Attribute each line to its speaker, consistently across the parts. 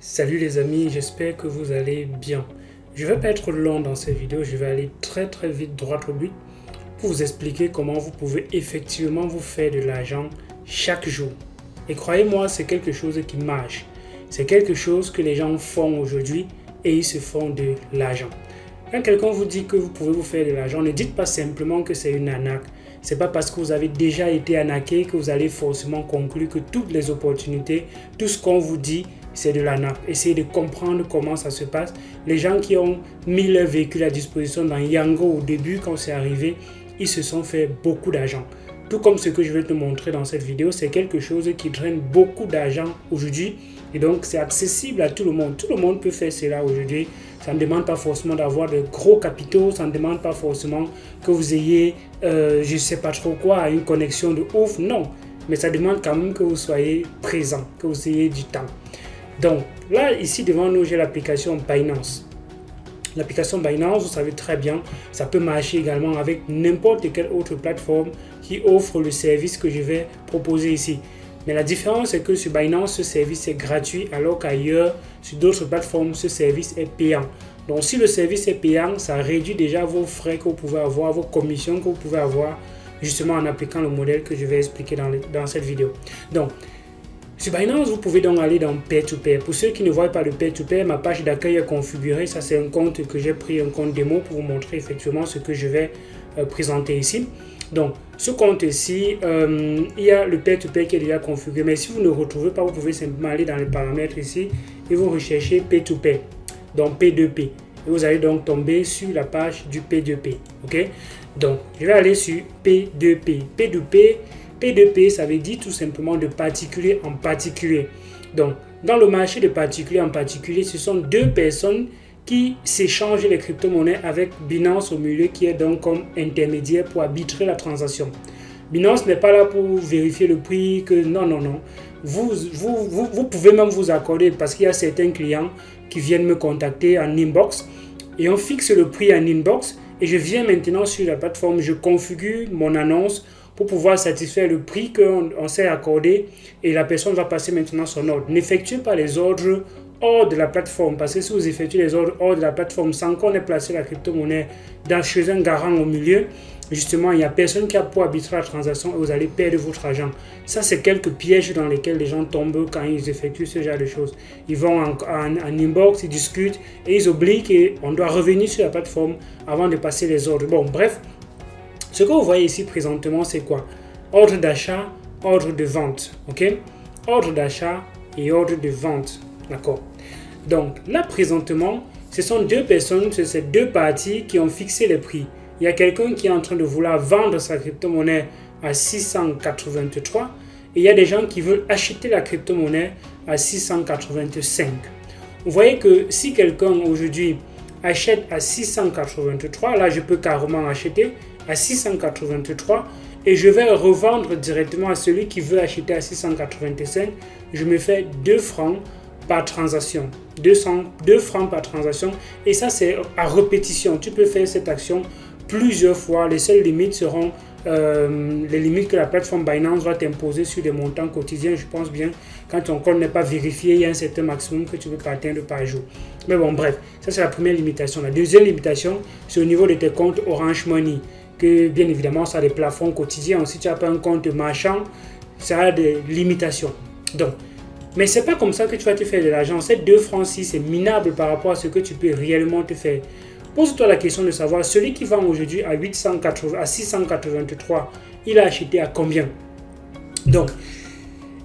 Speaker 1: Salut les amis, j'espère que vous allez bien. Je ne vais pas être long dans cette vidéo, je vais aller très vite droit au but pour vous expliquer comment vous pouvez effectivement vous faire de l'argent chaque jour. Et croyez-moi, c'est quelque chose qui marche. C'est quelque chose que les gens font aujourd'hui et ils se font de l'argent. Quand quelqu'un vous dit que vous pouvez vous faire de l'argent, ne dites pas simplement que c'est une arnaque. Ce n'est pas parce que vous avez déjà été arnaqué que vous allez forcément conclure que toutes les opportunités, tout ce qu'on vous dit, c'est de l'arnaque. Essayez de comprendre comment ça se passe. Les gens qui ont mis leur véhicule à disposition dans Yango au début, quand c'est arrivé, ils se sont fait beaucoup d'argent. Tout comme ce que je vais te montrer dans cette vidéo, c'est quelque chose qui draine beaucoup d'argent aujourd'hui. Et donc, c'est accessible à tout le monde. Tout le monde peut faire cela aujourd'hui. Ça ne demande pas forcément d'avoir de gros capitaux. Ça ne demande pas forcément que vous ayez, je ne sais pas trop quoi, une connexion de ouf. Non. Mais ça demande quand même que vous soyez présent, que vous ayez du temps. Donc, là, ici, devant nous, j'ai l'application Binance. L'application Binance, vous savez très bien, ça peut marcher également avec n'importe quelle autre plateforme qui offre le service que je vais proposer ici. Mais la différence, c'est que sur Binance, ce service est gratuit, alors qu'ailleurs, sur d'autres plateformes, ce service est payant. Donc, si le service est payant, ça réduit déjà vos frais que vous pouvez avoir, vos commissions que vous pouvez avoir, justement en appliquant le modèle que je vais expliquer dans cette vidéo. Donc, sur Binance, vous pouvez donc aller dans Peer-to-Peer. Pour ceux qui ne voient pas le Peer-to-Peer, ma page d'accueil est configurée. Ça, c'est un compte que j'ai pris, un compte démo pour vous montrer effectivement ce que je vais présenter ici. Donc, ce compte-ci, il y a le Peer-to-Peer qui est déjà configuré. Mais si vous ne retrouvez pas, vous pouvez simplement aller dans les paramètres ici et vous recherchez Peer-to-Peer, donc P2P. Et vous allez donc tomber sur la page du P2P. OK? Donc, je vais aller sur P2P. P2P, ça veut dire tout simplement de particulier en particulier. Donc, dans le marché de particulier en particulier, ce sont deux personnes qui s'échangent les crypto-monnaies avec Binance au milieu qui est donc comme intermédiaire pour arbitrer la transaction. Binance n'est pas là pour vérifier le prix, que non. Vous pouvez même vous accorder parce qu'il y a certains clients qui viennent me contacter en inbox et on fixe le prix en inbox et je viens maintenant sur la plateforme, je configure mon annonce pour pouvoir satisfaire le prix qu'on s'est accordé et la personne va passer maintenant son ordre. N'effectuez pas les ordres hors de la plateforme parce que si vous effectuez les ordres hors de la plateforme sans qu'on ait placé la crypto-monnaie chez un garant au milieu, justement, il n'y a personne qui a pour arbitrer la transaction et vous allez perdre votre argent. Ça, c'est quelques pièges dans lesquels les gens tombent quand ils effectuent ce genre de choses. Ils vont en inbox, ils discutent et ils oublient qu'on doit revenir sur la plateforme avant de passer les ordres. Bon, bref. Ce que vous voyez ici présentement, c'est quoi? Ordre d'achat, ordre de vente. Ok? Ordre d'achat et ordre de vente. D'accord? Donc, là, présentement, ce sont deux personnes, ces deux parties qui ont fixé les prix. Il y a quelqu'un qui est en train de vouloir vendre sa crypto-monnaie à 683 et il y a des gens qui veulent acheter la crypto-monnaie à 685. Vous voyez que si quelqu'un aujourd'hui achète à 683, là, je peux carrément acheter à 683 et je vais revendre directement à celui qui veut acheter à 685. Je me fais 2 francs par transaction. 2 francs par transaction et ça c'est à répétition. Tu peux faire cette action plusieurs fois. Les seules limites seront les limites que la plateforme Binance va t'imposer sur des montants quotidiens. Je pense bien, quand ton compte n'est pas vérifié, il y a un certain maximum que tu peux pas atteindre par jour. Mais bon, bref, ça c'est la première limitation. La deuxième limitation, c'est au niveau de tes comptes Orange Money. Que bien évidemment, ça a des plafonds quotidiens. Si tu n'as pas un compte marchand, ça a des limitations. Donc, mais ce n'est pas comme ça que tu vas te faire de l'argent. Ces 2 francs-ci, c'est minable par rapport à ce que tu peux réellement te faire. Pose-toi la question de savoir, celui qui vend aujourd'hui à 683, il a acheté à combien? Donc,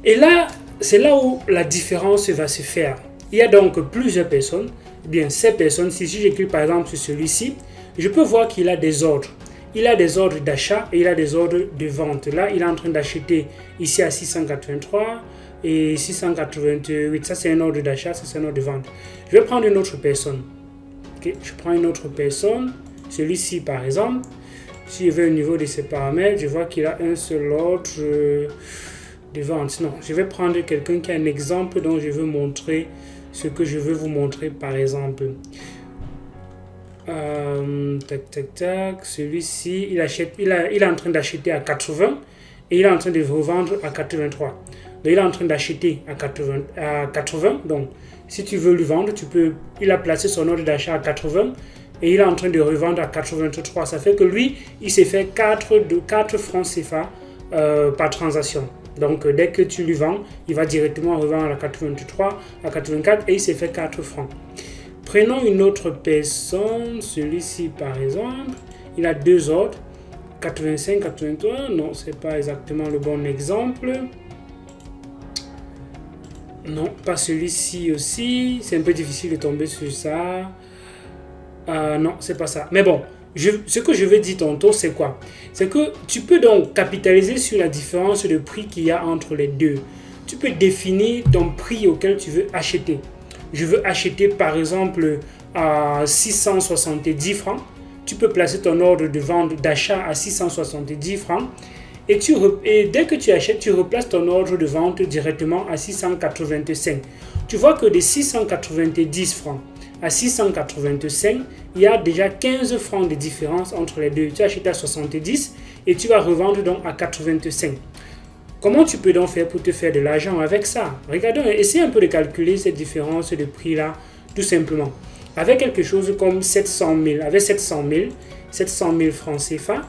Speaker 1: et là, c'est là où la différence va se faire. Il y a donc plusieurs personnes. Bien, ces personnes, si je clique par exemple sur celui-ci, je peux voir qu'il a des ordres. Il a des ordres d'achat et il a des ordres de vente. Là, il est en train d'acheter ici à 683 et 688. Ça, c'est un ordre d'achat, ça, c'est un ordre de vente. Je vais prendre une autre personne. Okay. Je prends une autre personne. Celui-ci, par exemple. Si je vais au niveau de ses paramètres, je vois qu'il a un seul ordre de vente. Non, je vais prendre quelqu'un qui a un exemple dont je veux montrer ce que je veux vous montrer, par exemple. Celui-ci, il est en train d'acheter à 80 et il est en train de revendre à 83. Donc, il est en train d'acheter à 80. Donc, si tu veux lui vendre, tu peux. Il a placé son ordre d'achat à 80 et il est en train de revendre à 83. Ça fait que lui, il s'est fait 4 francs CFA par transaction. Donc, dès que tu lui vends, il va directement revendre à 83, à 84 et il s'est fait 4 francs. Prenons une autre personne, celui-ci par exemple. Il a 2 ordres, 85, 83. Non, ce n'est pas exactement le bon exemple. Non, pas celui-ci aussi. C'est un peu difficile de tomber sur ça. Non, c'est pas ça. Mais bon, ce que je veux dire tantôt, c'est quoi? C'est que tu peux donc capitaliser sur la différence de prix qu'il y a entre les deux. Tu peux définir ton prix auquel tu veux acheter. Je veux acheter par exemple à 670 francs. Tu peux placer ton ordre de vente d'achat à 670 francs. Et dès que tu achètes, tu replaces ton ordre de vente directement à 685. Tu vois que de 690 francs à 685, il y a déjà 15 francs de différence entre les deux. Tu achètes à 70 et tu vas revendre donc à 85. Comment tu peux donc faire pour te faire de l'argent avec ça? Regardons, essaie un peu de calculer cette différence de prix-là, tout simplement. Avec quelque chose comme 700 000, avec 700 000 francs CFA,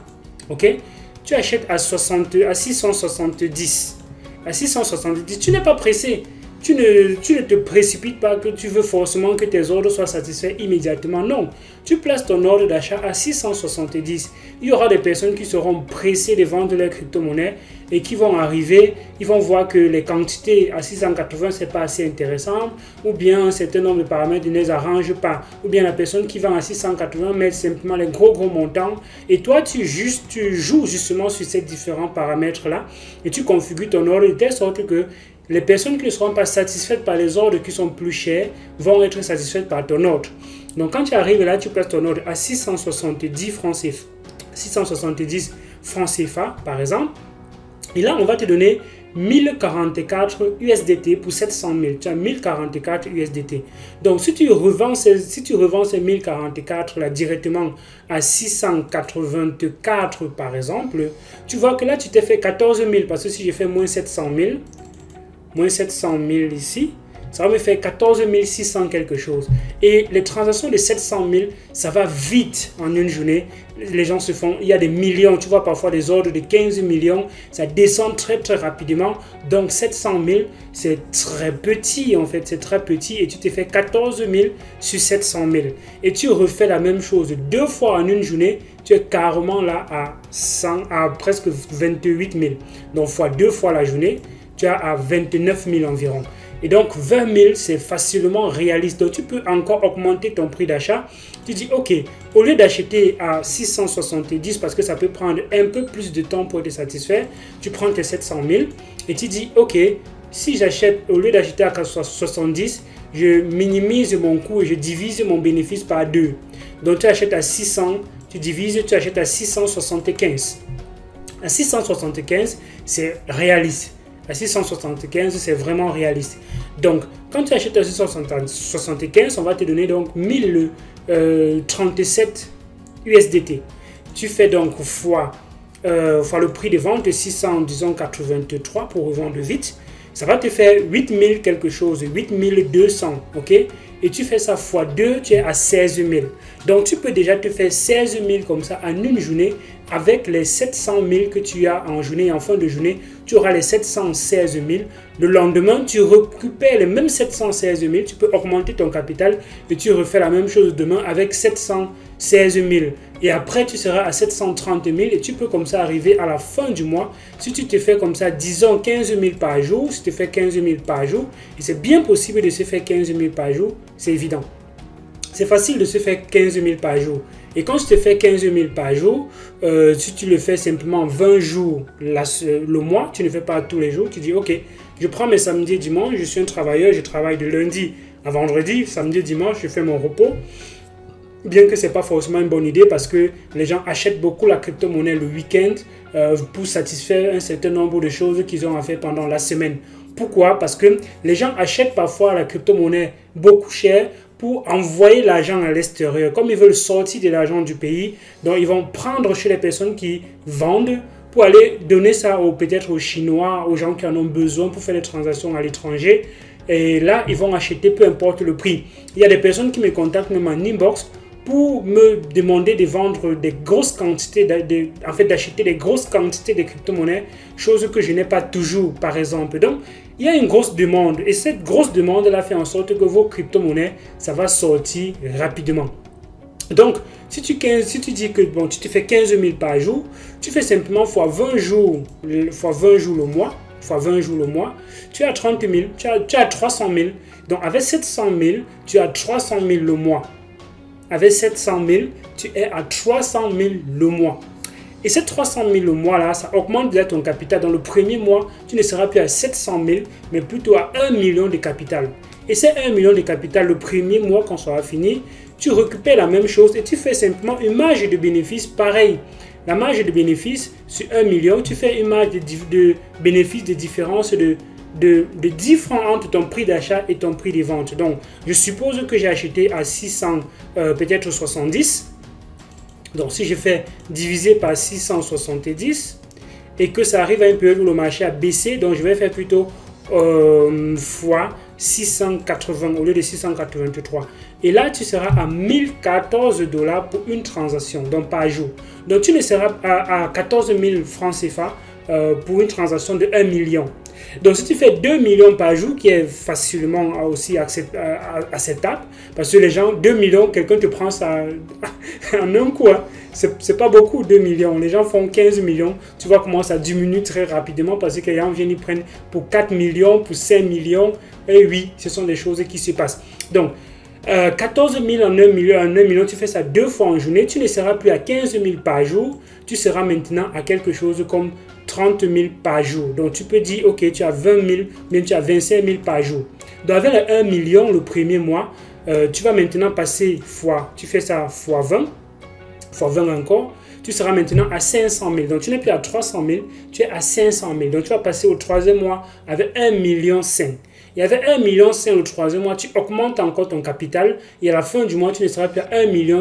Speaker 1: ok? Tu achètes à 670. À 670, tu n'es pas pressé. Tu ne te précipites pas que tu veux forcément que tes ordres soient satisfaits immédiatement. Non, tu places ton ordre d'achat à 670. Il y aura des personnes qui seront pressées de vendre leurs crypto-monnaies et qui vont arriver, ils vont voir que les quantités à 680, ce n'est pas assez intéressant, ou bien un certain nombre de paramètres ne les arrangent pas, ou bien la personne qui vend à 680 met simplement les gros montants, et toi tu joues justement sur ces différents paramètres-là, et tu configures ton ordre de telle sorte que les personnes qui ne seront pas satisfaites par les ordres qui sont plus chers vont être satisfaites par ton ordre. Donc quand tu arrives là, tu places ton ordre à 670 francs CFA, par exemple. Et là, on va te donner 1044 USDT pour 700 000. Tu as 1044 USDT. Donc, si tu revends ces 1044 là directement à 684 par exemple, tu vois que là, tu t'es fait 14 000 parce que si je fais moins 700 000 ici, ça va me faire 14 600 quelque chose. Et les transactions de 700 000, ça va vite en une journée. Les gens se font, il y a des millions, tu vois parfois des ordres de 15 millions, ça descend très rapidement. Donc 700 000, c'est très petit en fait, c'est très petit. Et tu te fais 14 000 sur 700 000. Et tu refais la même chose 2 fois en une journée, tu es carrément là à presque 28 000. Donc fois 2 fois la journée, tu as à 29 000 environ. Et donc 20 000, c'est facilement réaliste. Donc tu peux encore augmenter ton prix d'achat. Tu dis, ok, au lieu d'acheter à 670, parce que ça peut prendre un peu plus de temps pour te satisfaire, tu prends tes 700 000 et tu dis, ok, si j'achète, au lieu d'acheter à 70, je minimise mon coût et je divise mon bénéfice par 2. Donc tu achètes à 600, tu divises, tu achètes à 675. À 675, c'est réaliste. À 675, c'est vraiment réaliste. Donc, quand tu achètes à 675, on va te donner donc 1037 USDT. Tu fais donc fois le prix de vente de 683 pour revendre vite. Ça va te faire 8000 quelque chose, 8200, ok? Et tu fais ça fois 2, tu es à 16 000. Donc, tu peux déjà te faire 16 000 comme ça en une journée. Avec les 700 000 que tu as en journée, en fin de journée, tu auras les 716 000. Le lendemain, tu récupères les mêmes 716 000. Tu peux augmenter ton capital et tu refais la même chose demain avec 716 000. Et après, tu seras à 730 000 et tu peux comme ça arriver à la fin du mois. Si tu te fais comme ça, disons 15 000 par jour, si tu fais 15 000 par jour, et c'est bien possible de se faire 15 000 par jour, c'est évident. C'est facile de se faire 15 000 par jour. Et quand je te fais 15 000 par jour, si tu le fais simplement 20 jours le mois, tu ne fais pas tous les jours, tu dis ok, je prends mes samedis et dimanches, je suis un travailleur, je travaille de lundi à vendredi, samedi et dimanche, je fais mon repos. Bien que ce n'est pas forcément une bonne idée parce que les gens achètent beaucoup la crypto-monnaie le week-end pour satisfaire un certain nombre de choses qu'ils ont à faire pendant la semaine. Pourquoi? Parce que les gens achètent parfois la crypto-monnaie beaucoup cher pour envoyer l'argent à l'extérieur. Comme ils veulent sortir de l'argent du pays, donc ils vont prendre chez les personnes qui vendent pour aller donner ça peut-être aux Chinois, aux gens qui en ont besoin pour faire des transactions à l'étranger. Et là, ils vont acheter peu importe le prix. Il y a des personnes qui me contactent même en inbox pour me demander de vendre des grosses quantités, en fait d'acheter des grosses quantités de crypto-monnaies, chose que je n'ai pas toujours par exemple. Donc, il y a une grosse demande et cette grosse demande-là fait en sorte que vos crypto-monnaies, ça va sortir rapidement. Donc, si tu dis que bon, tu te fais 15 000 par jour, tu fais simplement fois 20 jours le mois, fois 20 jours le mois, tu as 30 000, tu as 300 000. Donc, avec 700 000, tu as 300 000 le mois. Avec 700 000, tu es à 300 000 le mois. Et ces 300 000 le mois là, ça augmente déjà ton capital. Dans le premier mois, tu ne seras plus à 700 000, mais plutôt à 1 million de capital. Et ces 1 million de capital, le premier mois, quand ça sera fini, tu récupères la même chose et tu fais simplement une marge de bénéfice pareil. La marge de bénéfice sur 1 million, tu fais une marge de bénéfice de différence de 10 francs entre ton prix d'achat et ton prix de vente. Donc, je suppose que j'ai acheté à 600, peut-être 70. Donc, si je fais diviser par 670 et que ça arrive à une période où le marché a baissé, donc je vais faire plutôt fois 680 au lieu de 683. Et là, tu seras à 1014 $ pour une transaction, donc par jour. Donc, tu ne seras à 14 000 francs CFA pour une transaction de 1 million. Donc, si tu fais 2 millions par jour, qui est facilement aussi acceptable, parce que les gens, 2 millions, quelqu'un te prend ça en un coup. Hein. C'est pas beaucoup, 2 millions. Les gens font 15 millions. Tu vois comment ça diminue très rapidement parce que les gens viennent, ils prennent pour 4 millions, pour 5 millions. Et oui, ce sont des choses qui se passent. Donc, 14 000 en 1 million, tu fais ça 2 fois en journée. Tu ne seras plus à 15 000 par jour. Tu seras maintenant à quelque chose comme 30 000 par jour. Donc, tu peux dire, ok, tu as 20 000, même tu as 25 000 par jour. Donc, avec le 1 million le premier mois, tu vas maintenant passer tu fais ça fois 20, fois 20 encore, tu seras maintenant à 500 000. Donc, tu n'es plus à 300 000, tu es à 500 000. Donc, tu vas passer au troisième mois avec 1,5 million. Et avec 1,5 million le troisième mois, tu augmentes encore ton capital. Et à la fin du mois, tu ne seras plus à 1,5 million,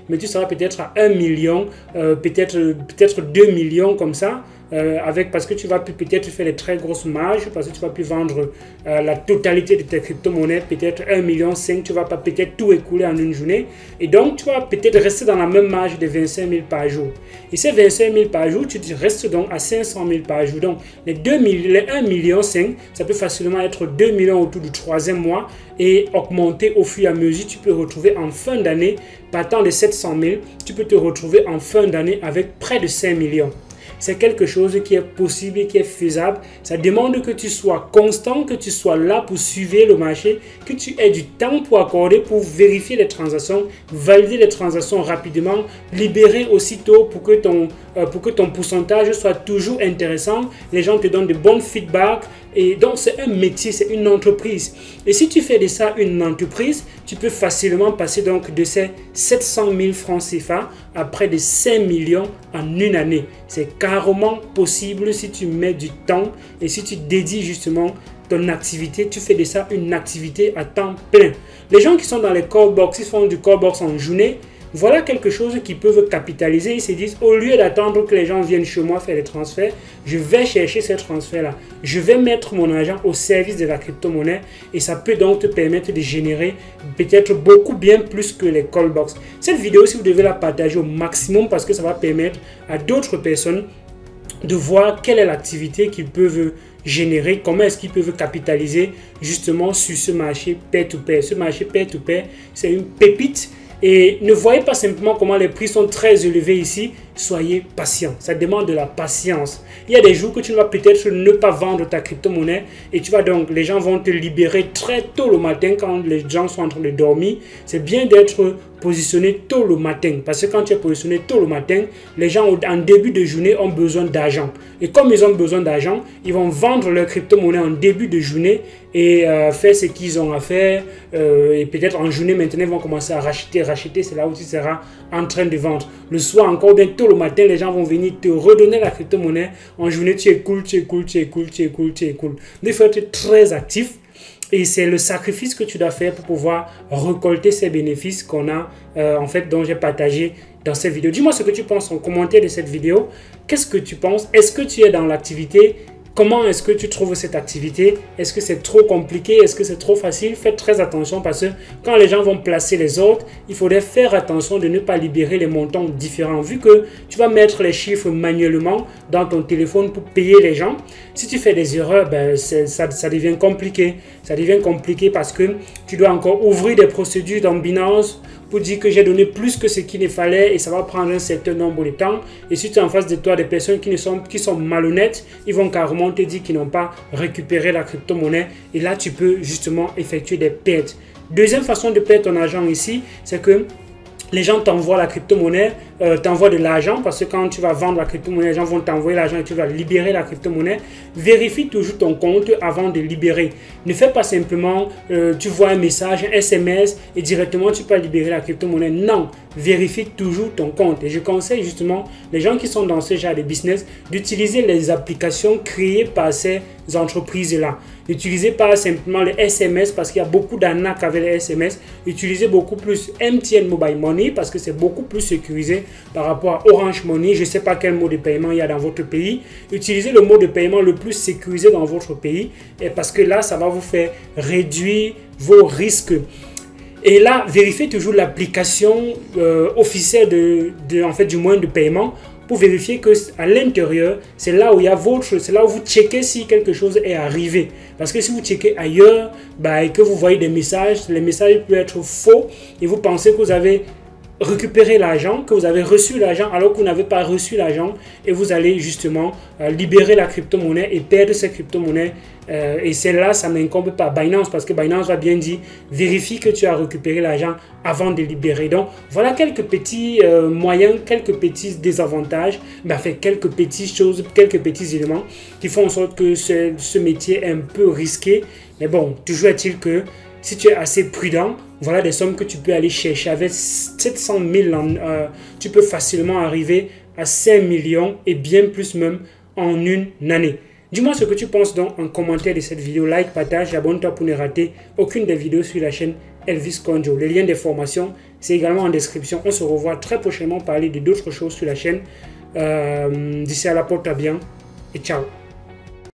Speaker 1: mais tu seras peut-être à 1 million, peut-être 2 millions comme ça. Parce que tu vas peut-être faire des très grosses marges, parce que tu vas plus vendre la totalité de tes crypto-monnaies, peut-être 1,5 million, tu vas pas peut-être tout écouler en une journée. Et donc, tu vas peut-être rester dans la même marge de 25 000 par jour. Et ces 25 000 par jour, tu restes donc à 500 000 par jour. Donc, les 1,5 million, ça peut facilement être 2 millions autour du troisième mois et augmenter au fur et à mesure. Tu peux retrouver en fin d'année, partant de 700 000, tu peux te retrouver en fin d'année avec près de 5 millions. C'est quelque chose qui est possible et qui est faisable. Ça demande que tu sois constant, que tu sois là pour suivre le marché, que tu aies du temps pour accorder, pour vérifier les transactions, valider les transactions rapidement, libérer aussitôt pour que ton pourcentage soit toujours intéressant. Les gens te donnent de bons feedbacks. Et donc, c'est un métier, c'est une entreprise. Et si tu fais de ça une entreprise, tu peux facilement passer donc de ces 700 000 francs CFA à près de 5 millions en une année. C'est carrément possible si tu mets du temps et si tu dédies justement ton activité, tu fais de ça une activité à temps plein. Les gens qui sont dans les call box, ils font du call box en journée. Voilà quelque chose qu'ils peuvent capitaliser. Ils se disent, au lieu d'attendre que les gens viennent chez moi faire des transferts, je vais chercher ces transferts-là. Je vais mettre mon argent au service de la crypto-monnaie et ça peut donc te permettre de générer peut-être beaucoup bien plus que les call box. Cette vidéo, si vous devez la partager au maximum parce que ça va permettre à d'autres personnes de voir quelle est l'activité qu'ils peuvent générer, comment est-ce qu'ils peuvent capitaliser justement sur ce marché peer-to-peer. Ce marché peer-to-peer, c'est une pépite. Et ne voyez pas simplement comment les prix sont très élevés ici, soyez patient. Ça demande de la patience. Il y a des jours que tu ne vas peut-être ne pas vendre ta crypto-monnaie et les gens vont te libérer très tôt le matin quand les gens sont en train de dormir. C'est bien d'être positionné tôt le matin parce que quand tu es positionné tôt le matin, les gens en début de journée ont besoin d'argent. Et comme ils ont besoin d'argent, ils vont vendre leur crypto-monnaie en début de journée et faire ce qu'ils ont à faire. Et peut-être en journée maintenant, ils vont commencer à racheter. C'est là où tu seras en train de vendre. Le soir encore, bien tôt le matin, les gens vont venir te redonner la crypto-monnaie. En journée, tu écoules. Donc, il faut être très actif. Et c'est le sacrifice que tu dois faire pour pouvoir récolter ces bénéfices qu'on a, en fait, dont j'ai partagé dans cette vidéo. Dis-moi ce que tu penses en commentaire de cette vidéo. Qu'est-ce que tu penses? Est-ce que tu es dans l'activité? Comment est-ce que tu trouves cette activité? Est-ce que c'est trop compliqué? Est-ce que c'est trop facile? Faites très attention parce que quand les gens vont placer les ordres, il faudrait faire attention de ne pas libérer les montants différents. Vu que tu vas mettre les chiffres manuellement dans ton téléphone pour payer les gens, si tu fais des erreurs, ben ça devient compliqué. Ça devient compliqué parce que tu dois encore ouvrir des procédures dans Binance pour dire que j'ai donné plus que ce qu'il ne fallait et ça va prendre un certain nombre de temps. Et si tu es en face de toi des personnes qui sont malhonnêtes, ils vont carrément te dire qu'ils n'ont pas récupéré la crypto-monnaie et là tu peux justement effectuer des pertes. Deuxième façon de perdre ton argent ici, c'est que les gens t'envoient la crypto-monnaie, t'envoient de l'argent parce que quand tu vas vendre la crypto-monnaie, les gens vont t'envoyer l'argent et tu vas libérer la crypto-monnaie. Vérifie toujours ton compte avant de libérer. Ne fais pas simplement, tu vois un message, un SMS et directement tu peux libérer la crypto-monnaie. Non, vérifie toujours ton compte. Et je conseille justement les gens qui sont dans ce genre de business d'utiliser les applications créées par ces entreprises-là. N'utilisez pas simplement les SMS parce qu'il y a beaucoup d'arnaques avec les SMS. Utilisez beaucoup plus MTN Mobile Money parce que c'est beaucoup plus sécurisé par rapport à Orange Money. Je ne sais pas quel mot de paiement il y a dans votre pays. Utilisez le mot de paiement le plus sécurisé dans votre pays et parce que là, ça va vous faire réduire vos risques. Et là, vérifiez toujours l'application officielle du moyen de paiement pour vérifier que à l'intérieur, c'est là où il y a c'est là où vous checkez si quelque chose est arrivé. Parce que si vous checkez ailleurs, et que vous voyez des messages, les messages peuvent être faux et vous pensez que vous avez récupéré l'argent, que vous avez reçu l'argent alors que vous n'avez pas reçu l'argent et vous allez justement libérer la crypto-monnaie et perdre cette crypto-monnaie. Et c'est là, ça n'incombe pas Binance parce que Binance va bien dire vérifie que tu as récupéré l'argent avant de libérer. Donc voilà quelques petits moyens, quelques petits désavantages, quelques petites choses, quelques petits éléments qui font en sorte que ce métier est un peu risqué. Mais bon, toujours est-il que si tu es assez prudent, voilà des sommes que tu peux aller chercher. Avec 700 000, tu peux facilement arriver à 5 millions et bien plus même en une année. Dis-moi ce que tu penses donc en commentaire de cette vidéo. Like, partage, abonne-toi pour ne rater aucune des vidéos sur la chaîne Elvis Conjo. Les liens des formations, c'est également en description. On se revoit très prochainement pour parler de d'autres choses sur la chaîne. D'ici à là, porte-toi bien et ciao.